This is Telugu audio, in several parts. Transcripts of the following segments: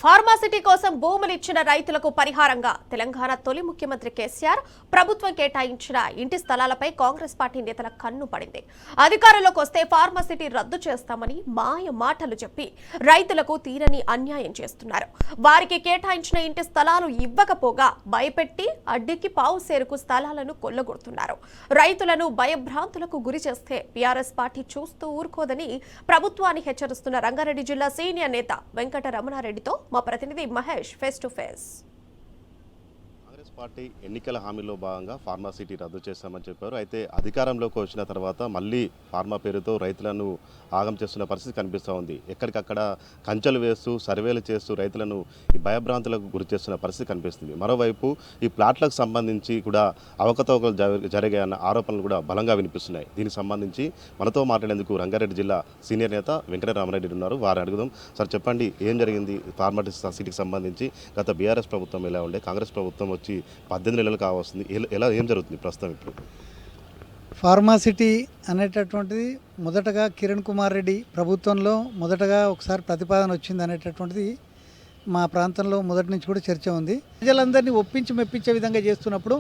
ఫార్మాసిటీ కోసం భూములు ఇచ్చిన రైతులకు పరిహారంగా తెలంగాణ తొలి ముఖ్యమంత్రి కేసీఆర్ ప్రభుత్వం కేటాయించిన ఇంటి స్థలాలపై కాంగ్రెస్ పార్టీ నేతల కన్ను పడింది. అధికారంలోకి వస్తే ఫార్మాసిటీ రద్దు చేస్తామని మాయ మాటలు చెప్పి రైతులకు తీరని అన్యాయం చేస్తున్నారు. వారికి కేటాయించిన ఇంటి స్థలాలు ఇవ్వకపోగా భయపెట్టి అడ్డికి పావుసేరుకు స్థలాలను కొల్లగొడుతున్నారు. రైతులను భయభ్రాంతులకు గురి చేస్తే బీఆర్ఎస్ పార్టీ చూస్తూ ఊరుకోదని ప్రభుత్వాన్ని హెచ్చరిస్తున్న రంగారెడ్డి జిల్లా సీనియర్ నేత వెంకట రమణారెడ్డితో మా ప్రతినిధి Mahesh face to face. Congress party ఎన్నికల హామీలో భాగంగా ఫార్మాసిటీ రద్దు చేస్తామని చెప్పారు. అయితే అధికారంలోకి వచ్చిన తర్వాత మళ్ళీ ఫార్మా పేరుతో రైతులను ఆగం చేస్తున్న పరిస్థితి కనిపిస్తూ ఉంది. ఎక్కడికక్కడ కంచెలు వేస్తూ సర్వేలు చేస్తూ రైతులను ఈ భయభ్రాంతులకు గురి చేస్తున్న పరిస్థితి కనిపిస్తుంది. మరోవైపు ఈ ప్లాట్లకు సంబంధించి కూడా అవకతవకలు జరిగాయన్న ఆరోపణలు కూడా బలంగా వినిపిస్తున్నాయి. దీనికి సంబంధించి మనతో మాట్లాడేందుకు రంగారెడ్డి జిల్లా సీనియర్ నేత వెంకట రామరెడ్డి ఉన్నారు. వారు అడుగుదాం. సార్ చెప్పండి, ఏం జరిగింది ఫార్మాసిటీకి సంబంధించి? గత బీఆర్ఎస్ ప్రభుత్వం ఎలా ఉండే, కాంగ్రెస్ ప్రభుత్వం వచ్చి 18 నెలలు కావస్తుంది, ఏం జరుగుతుంది ప్రస్తుతం? ఇప్పుడు ఫార్మాసిటీ అనేటటువంటిది మొదటగా కిరణ్ కుమార్ రెడ్డి ప్రభుత్వంలో మొదటగా ఒకసారి ప్రతిపాదన వచ్చింది అనేటటువంటిది మా ప్రాంతంలో మొదటి నుంచి కూడా చర్చ ఉంది. ప్రజలందరినీ ఒప్పించి మెప్పించే విధంగా చేస్తున్నప్పుడు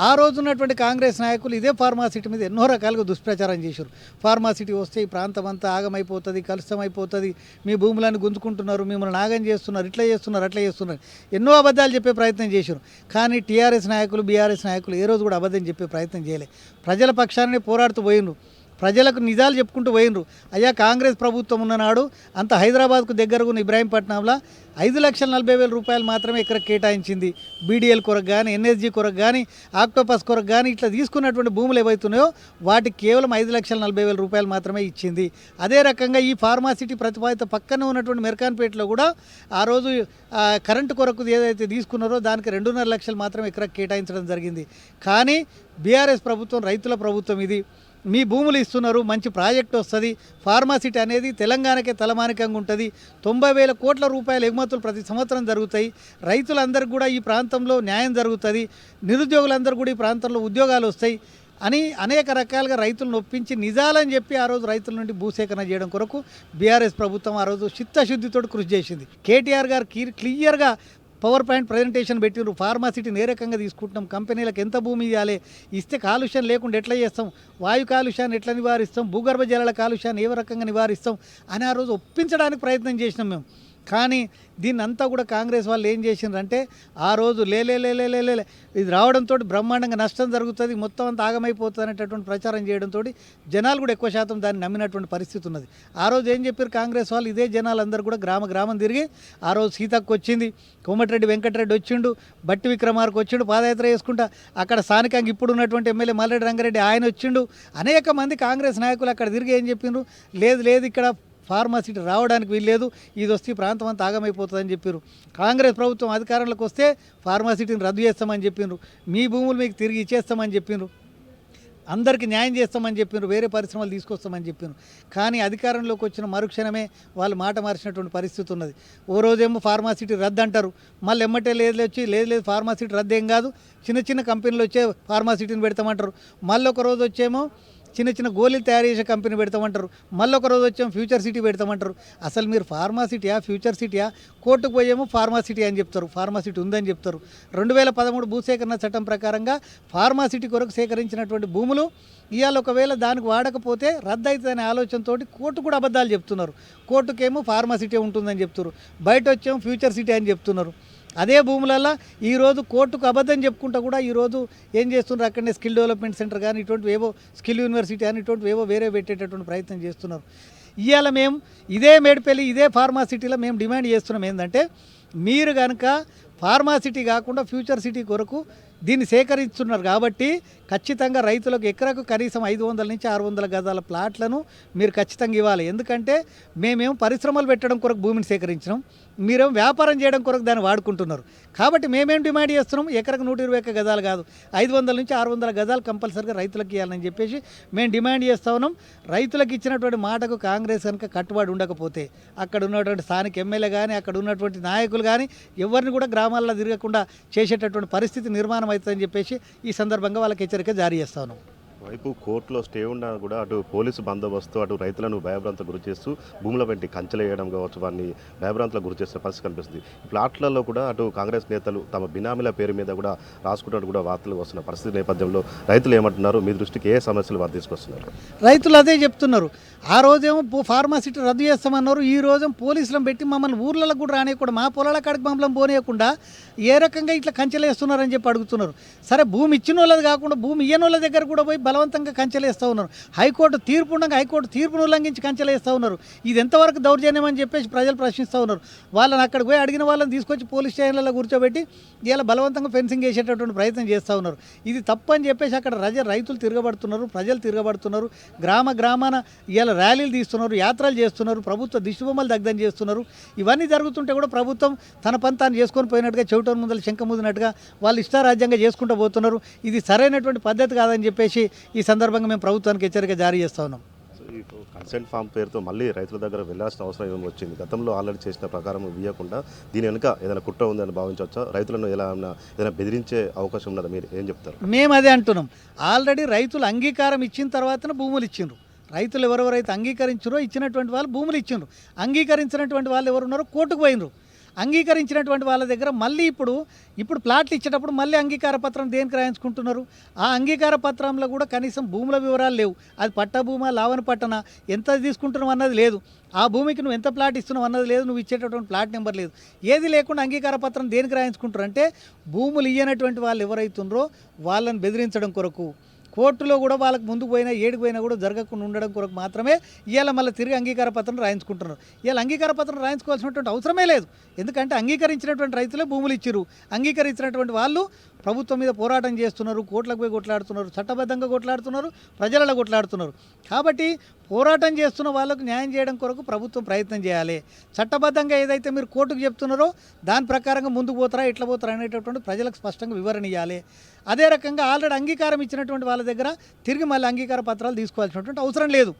ఆ రోజు ఉన్నటువంటి కాంగ్రెస్ నాయకులు ఇదే ఫార్మాసిటీ మీద ఎన్నో రకాలుగా దుష్ప్రచారం చేశారు. ఫార్మాసిటీ వస్తే ఈ ప్రాంతం అంతా ఆగమైపోతుంది, కలుషితమైపోతుంది, మీ భూములను గుంజుకుంటున్నారు, మిమ్మల్ని నాగం చేస్తున్నారు, ఇట్లా చేస్తున్నారు, అట్లా చేస్తున్నారు, ఎన్నో అబద్ధాలు చెప్పే ప్రయత్నం చేశారు. కానీ టీఆర్ఎస్ నాయకులు, బీఆర్ఎస్ నాయకులు ఏ రోజు కూడా అబద్ధం చెప్పే ప్రయత్నం చేయలే. ప్రజల పక్షాన్ని పోరాడుతూ పోయినరు, ప్రజలకు నిజాలు చెప్పుకుంటూ పోయినరు. అయ్యా, కాంగ్రెస్ ప్రభుత్వం ఉన్ననాడు అంత హైదరాబాద్కు దగ్గరగా ఉన్న ఇబ్రాహీంపట్నంలో 5,40,000 రూపాయలు మాత్రమే ఇక్కడ కేటాయించింది. బీడీఎల్ కొరకు కానీ, ఎన్ఎస్జీ కొరకు కానీ, ఆక్టోపస్ కొరకు కానీ ఇట్లా తీసుకున్నటువంటి భూములు ఏవైతున్నాయో వాటికి కేవలం 5,40,000 రూపాయలు మాత్రమే ఇచ్చింది. అదే రకంగా ఈ ఫార్మాసిటీ ప్రతిపాదిత పక్కనే ఉన్నటువంటి మెర్కాన్పేటలో కూడా ఆ రోజు కరెంటు కొరకు ఏదైతే తీసుకున్నారో దానికి 2.5 లక్షలు మాత్రమే ఇక్కడ కేటాయించడం జరిగింది. కానీ బీఆర్ఎస్ ప్రభుత్వం రైతుల ప్రభుత్వం ఇది. మీ భూములు ఇస్తున్నారు, మంచి ప్రాజెక్ట్ వస్తుంది, ఫార్మాసిటీ అనేది తెలంగాణకే తలమానికంగా ఉంటుంది, 90,000 కోట్ల రూపాయల ఎగుమతులు ప్రతి సంవత్సరం జరుగుతాయి, రైతులందరికీ కూడా ఈ ప్రాంతంలో న్యాయం జరుగుతుంది, నిరుద్యోగులందరూ కూడా ఈ ప్రాంతంలో ఉద్యోగాలు వస్తాయి అని అనేక రకాలుగా రైతులను ఒప్పించి నిజాలని చెప్పి ఆ రోజు రైతుల నుండి భూసేకరణ చేయడం కొరకు బీఆర్ఎస్ ప్రభుత్వం ఆ రోజు చిత్తశుద్ధితో కృషి చేసింది. కేటీఆర్ గారు క్లియర్గా పవర్ పాయింట్ ప్రజెంటేషన్ పెట్టిరు. ఫార్మాసిటీని ఏ రకంగా తీసుకుంటున్నాం, కంపెనీలకు ఎంత భూమి ఇవ్వాలి, ఇస్తే కాలుష్యం లేకుండా ఎట్లా చేస్తాం, వాయు కాలుష్యాన్ని ఎట్లా నివారిస్తాం, భూగర్భ జలాల కాలుష్యాన్ని ఏ రకంగా నివారిస్తాం అని ఆ రోజు ఒప్పించడానికి ప్రయత్నం చేసినాం మేము. కానీ దీన్ని అంతా కూడా కాంగ్రెస్ వాళ్ళు ఏం చేసిండ్రంటే ఆ రోజు లేలే ఇది రావడంతో బ్రహ్మాండంగా నష్టం జరుగుతుంది, మొత్తం అంతా ఆగమైపోతుంది అనేటటువంటి ప్రచారం చేయడంతో జనాలు కూడా ఎక్కువ శాతం దాన్ని నమ్మినటువంటి పరిస్థితి ఉన్నది. ఆ రోజు ఏం చెప్పారు కాంగ్రెస్ వాళ్ళు, ఇదే జనాలందరూ కూడా గ్రామం తిరిగి ఆ రోజు సీతకు వచ్చింది, కోమటిరెడ్డి వెంకటరెడ్డి వచ్చిండు, బట్టి విక్రమార్కు వచ్చిండు, పాదయాత్ర చేసుకుంటా అక్కడ స్థానికంగా ఇప్పుడు ఉన్నటువంటి ఎమ్మెల్యే మల్రెడ్డి రంగారెడ్డి ఆయన వచ్చిండు, అనేక మంది కాంగ్రెస్ నాయకులు అక్కడ తిరిగి ఏం చెప్పిండ్రు, లేదు ఇక్కడ ఫార్మాసిటీ రావడానికి వీల్లేదు, ఇది వస్తే ప్రాంతం అంతా ఆగమైపోతుందని చెప్పారు. కాంగ్రెస్ ప్రభుత్వం అధికారంలోకి వస్తే ఫార్మాసిటీని రద్దు చేస్తామని చెప్పిండ్రు, మీ భూములు మీకు తిరిగి ఇచ్చేస్తామని చెప్పిండ్రు, అందరికీ న్యాయం చేస్తామని చెప్పిండ్రు, వేరే పరిశ్రమలు తీసుకొస్తామని చెప్పిండ్రు. కానీ అధికారంలోకి వచ్చిన మరుక్షణమే వాళ్ళు మాట మార్చినటువంటి పరిస్థితి ఉన్నది. ఓ రోజేమో ఫార్మాసిటీ రద్దు అంటారు, మళ్ళీ ఎమ్మటే లేదు ఫార్మాసిటీ రద్దు ఏం కాదు, చిన్న కంపెనీలు వచ్చే ఫార్మాసిటీని పెడతామంటారు. మళ్ళీ ఒక రోజు వచ్చేమో చిన్న గోళీలు తయారు చేసే కంపెనీ పెడతామంటారు, మళ్ళీ ఒక రోజు వచ్చేమో ఫ్యూచర్ సిటీ పెడతామంటారు. అసలు మీరు ఫార్మాసిటీయా ఫ్యూచర్ సిటీయా? కోర్టుకు పోయేమో ఫార్మాసిటీ అని చెప్తారు, ఫార్మాసిటీ ఉందని చెప్తారు. 2013 భూసేకరణ చట్టం ప్రకారంగా ఫార్మాసిటీ కొరకు సేకరించినటువంటి భూములు ఇవాళ ఒకవేళ దానికి వాడకపోతే రద్దు అవుతుందనే ఆలోచనతో కోర్టు కూడా అబద్ధాలు చెప్తున్నారు. కోర్టుకేమో ఫార్మాసిటీ ఉంటుందని చెప్తున్నారు, బయట వచ్చేమో ఫ్యూచర్ సిటీ అని చెప్తున్నారు. అదే భూములల్లో ఈరోజు కోర్టుకు అబద్ధం చెప్పుకుంటూ కూడా ఈరోజు ఏం చేస్తున్నారు, అక్కడనే స్కిల్ డెవలప్మెంట్ సెంటర్ కానీ ఇటువంటివి ఏవో స్కిల్ యూనివర్సిటీ అని ఇటువంటివి ఏవో వేరే పెట్టేటటువంటి ప్రయత్నం చేస్తున్నారు. ఇవాళ మేము ఇదే మేడిపల్లి ఇదే ఫార్మాసిటీలో మేము డిమాండ్ చేస్తున్నాం ఏంటంటే, మీరు కనుక ఫార్మాసిటీ కాకుండా ఫ్యూచర్ సిటీ కొరకు దీన్ని సేకరిస్తున్నారు కాబట్టి ఖచ్చితంగా రైతులకు ఎకరకు కనీసం 500 నుంచి 600 గజాల ప్లాట్లను మీరు ఖచ్చితంగా ఇవ్వాలి. ఎందుకంటే మేమేం పరిశ్రమలు పెట్టడం కొరకు భూమిని సేకరించినాం, మీరేం వ్యాపారం చేయడం కొరకు దాన్ని వాడుకుంటున్నారు. కాబట్టి మేమేం డిమాండ్ చేస్తున్నాం, ఎకరకు 121 గజాలు కాదు, 500 నుంచి 600 గజాలు కంపల్సరీగా రైతులకు ఇవ్వాలని చెప్పేసి మేము డిమాండ్ చేస్తూ ఉన్నాం. రైతులకు ఇచ్చినటువంటి మాటకు కాంగ్రెస్ కనుక కట్టుబడి ఉండకపోతే అక్కడ ఉన్నటువంటి స్థానిక ఎమ్మెల్యే కానీ అక్కడ ఉన్నటువంటి నాయకులు కానీ ఎవరిని కూడా గ్రామాల్లో తిరగకుండా చేసేటటువంటి పరిస్థితి నిర్మాణం అవుతుందని చెప్పేసి ఈ సందర్భంగా వాళ్ళకి హెచ్చరిక జారీ చేస్తా ఉన్నాం. వైపు కోర్టులో స్టే ఉన్నా కూడా అటు పోలీసు బందోబస్తు అటు రైతులను భయభ్రాంతకు గురి చేస్తూ భూముల వెంటి కంచెలు వేయడం కావచ్చు, వారిని భయభ్రాంతలకు గురి చేసే పరిస్థితి కనిపిస్తుంది. ఈ ప్లాట్లలో కూడా అటు కాంగ్రెస్ నేతలు తమ బినామీల పేరు మీద కూడా రాసుకుంటూ కూడా వార్తలు వస్తున్న పరిస్థితి నేపథ్యంలో రైతులు ఏమంటున్నారు, మీ దృష్టికి ఏ సమస్యలు వారు తీసుకొస్తున్నారు? రైతులు అదే చెప్తున్నారు. ఆ రోజేమో ఫార్మాసిటీ రద్దు చేస్తామన్నారు, ఈ రోజు పోలీసులను పెట్టి మమ్మల్ని ఊర్లకు కూడా రానియకుండా మా పొలాల కాడికి మమ్మల్ని పోనీయకుండా ఏ రకంగా ఇట్లా కంచెలు వేస్తున్నారని చెప్పి అడుగుతున్నారు. సరే భూమి ఇచ్చిన వాళ్ళది కాకుండా భూమి ఇయ్యని వాళ్ళ దగ్గర కూడా పోయి బలవంతంగా కంచెలు వేస్తూ ఉన్నారు. హైకోర్టు తీర్పు ఉండగా హైకోర్టు తీర్పును ఉల్లంఘించి కంచెలు వేస్తూ ఉన్నారు. ఇది ఎంతవరకు దౌర్జన్యం అని చెప్పేసి ప్రజలు ప్రశ్నిస్తూ ఉన్నారు. వాళ్ళని అక్కడికి పోయి అడిగిన వాళ్ళని తీసుకొచ్చి పోలీస్ స్టేషన్లలో కూర్చోబెట్టి ఇలా బలవంతంగా ఫెన్సింగ్ వేసేటటువంటి ప్రయత్నం చేస్తూ ఉన్నారు. ఇది తప్పు అని చెప్పేసి అక్కడ రైతులు తిరగబడుతున్నారు, ప్రజలు తిరగబడుతున్నారు. గ్రామాన ఇలా ర్యాలీలు తీస్తున్నారు, యాత్రలు చేస్తున్నారు, ప్రభుత్వ దిష్టిబొమ్మలు దగ్ధం చేస్తున్నారు. ఇవన్నీ జరుగుతుంటే కూడా ప్రభుత్వం తన పని తాను చేసుకొని పోయినట్టుగా చెవిటోని ముందర శంఖ ముదినట్టుగా వాళ్ళు ఇష్టారాజ్యంగా చేసుకుంటూ పోతున్నారు. ఇది సరైనటువంటి పద్ధతి కాదని చెప్పేసి ఈ సందర్భంగా మేము ప్రభుత్వానికి హెచ్చరిక జారీ చేస్తూ ఉన్నాం. ఈ కన్సెంట్ ఫామ్ పేరుతో మళ్ళీ రైతుల దగ్గర వెళ్లాల్సిన అవసరం ఏమి వచ్చింది? గతంలో ఆల్రెడీ చేసిన ప్రకారం ఇవ్వకుండా దీని వెనుక ఏదైనా కుట్ర ఉందని భావించవచ్చా? రైతులను ఏదైనా బెదిరించే అవకాశం ఉన్నదా? మీరు ఏం చెప్తారు? మేము అదే అంటున్నాం. ఆల్రెడీ రైతులు అంగీకారం ఇచ్చిన తర్వాతనే భూములు ఇచ్చిండ్రు. రైతులు ఎవరెవరైతే అంగీకరించారో ఇచ్చినటువంటి వాళ్ళు భూములు ఇచ్చిండ్రు. అంగీకరించినటువంటి వాళ్ళు ఎవరున్నారో కోర్టుకు పోయినరు. అంగీకరించినటువంటి వాళ్ళ దగ్గర మళ్ళీ ఇప్పుడు ప్లాట్లు ఇచ్చేటప్పుడు మళ్ళీ అంగీకార పత్రం దేనికి రాయించుకుంటున్నారు? ఆ అంగీకార పత్రంలో కూడా కనీసం భూముల వివరాలు లేవు. అది పట్టా భూమా, లావణ పట్టణ, ఎంత తీసుకుంటున్నావు అన్నది లేదు. ఆ భూమికి నువ్వు ఎంత ప్లాట్ ఇస్తున్నావు అన్నది లేదు. నువ్వు ఇచ్చేటటువంటి ప్లాట్ నెంబర్ లేదు. ఏది లేకుండా అంగీకార పత్రం దేనికి రాయించుకుంటారు అంటే భూములు ఇయ్యనటువంటి వాళ్ళు ఎవరైతుండ్రో వాళ్ళని బెదిరించడం కొరకు, కోర్టులో కూడా వాళ్ళకి ముందుకు పోయినా ఏడికి పోయినా కూడా జరగకుండా ఉండడం కొరకు మాత్రమే ఇవాళ మళ్ళీ తిరిగి అంగీకార పత్రం రాయించుకుంటున్నారు. ఇవాళ అంగీకార పత్రం రాయించుకోవాల్సినటువంటి అవసరమే లేదు. ఎందుకంటే అంగీకరించినటువంటి రైతులే భూములు ఇచ్చిర్రు. అంగీకరించినటువంటి వాళ్ళు ప్రభుత్వం మీద పోరాటం చేస్తున్నారు, కోర్టులకు పోయి కొట్లాడుతున్నారు, చట్టబద్ధంగా కొట్లాడుతున్నారు, ప్రజలలో కొట్లాడుతున్నారు. కాబట్టి పోరాటం చేస్తున్న వాళ్ళకు న్యాయం చేయడం కొరకు ప్రభుత్వం ప్రయత్నం చేయాలి. చట్టబద్ధంగా ఏదైతే మీరు కోర్టుకు చెప్తున్నారో దాని ప్రకారంగా ముందుకు పోతారా, ఎట్లా పోతారా అనేటటువంటి ప్రజలకు స్పష్టంగా వివరణ ఇవ్వాలి. అదే రకంగా ఆల్రెడీ అంగీకారం ఇచ్చినటువంటి వాళ్ళ దగ్గర తిరిగి మళ్ళీ అంగీకార పత్రాలు తీసుకోవాల్సినటువంటి అవసరం లేదు.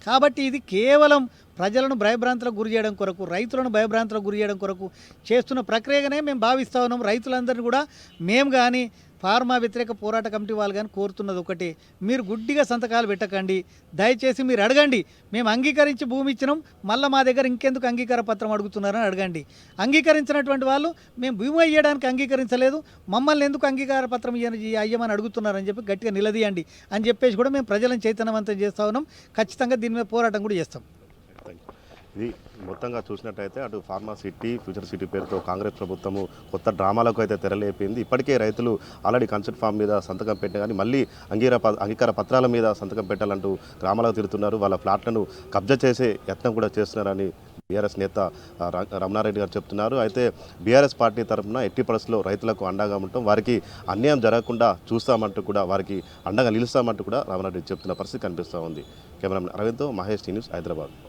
కాబట్టి ఇది కేవలం ప్రజలను భయభ్రాంతులకు గురి చేయడం కొరకు, రైతులను భయభ్రాంతులకు గురి చేయడం కొరకు చేస్తున్న ప్రక్రియగానే మేము భావిస్తూ ఉన్నాం. రైతులందరినీ కూడా మేము కానీ ఫార్మా వ్యతిరేక పోరాట కమిటీ వాళ్ళు కానీ కోరుతున్నది ఒకటి, మీరు గుడ్డిగా సంతకాలు పెట్టకండి. దయచేసి మీరు అడగండి, మేము అంగీకరించి భూమి ఇచ్చినాం, మళ్ళీ మా దగ్గర ఇంకెందుకు అంగీకార పత్రం అడుగుతున్నారని అడగండి. అంగీకరించినటువంటి వాళ్ళు మేము భూమి ఇవ్వడానికి అంగీకరించలేదు, మమ్మల్ని ఎందుకు అంగీకార పత్రం అయ్యమని అడుగుతున్నారని చెప్పి గట్టిగా నిలదీయండి అని చెప్పేసి కూడా మేము ప్రజలను చైతన్యవంతం చేస్తూ ఉన్నాం. ఖచ్చితంగా దీని మీద పోరాటం కూడా చేస్తాం. ఇది మొత్తంగా చూసినట్టయితే అటు ఫార్మా సిటీ, ఫ్యూచర్ సిటీ పేరుతో కాంగ్రెస్ ప్రభుత్వము కొత్త డ్రామాలకు అయితే తెరలేపింది. ఇప్పటికే రైతులు ఆల్రెడీ కన్సెంట్ ఫామ్ మీద సంతకం పెట్టిన కానీ మళ్ళీ అంగీకార పత్రాల మీద సంతకం పెట్టాలంటూ గ్రామాలకు తిరుగుతున్నారు. వాళ్ళ ఫ్లాట్లను కబ్జా చేసే యత్నం కూడా చేస్తున్నారని బీఆర్ఎస్ నేత రమణారెడ్డి గారు చెప్తున్నారు. అయితే బీఆర్ఎస్ పార్టీ తరఫున ఎట్టి పరిస్థితుల్లో రైతులకు అండగా ఉంటాం, వారికి అన్యాయం జరగకుండా చూస్తామంటూ కూడా, వారికి అండగా నిలుస్తామంటూ కూడా రమణారెడ్డి చెప్తున్న పరిస్థితి కనిపిస్తూ ఉంది. కెమెరామెన్ అరవింద్తో మహేష్ న్యూస్, హైదరాబాద్.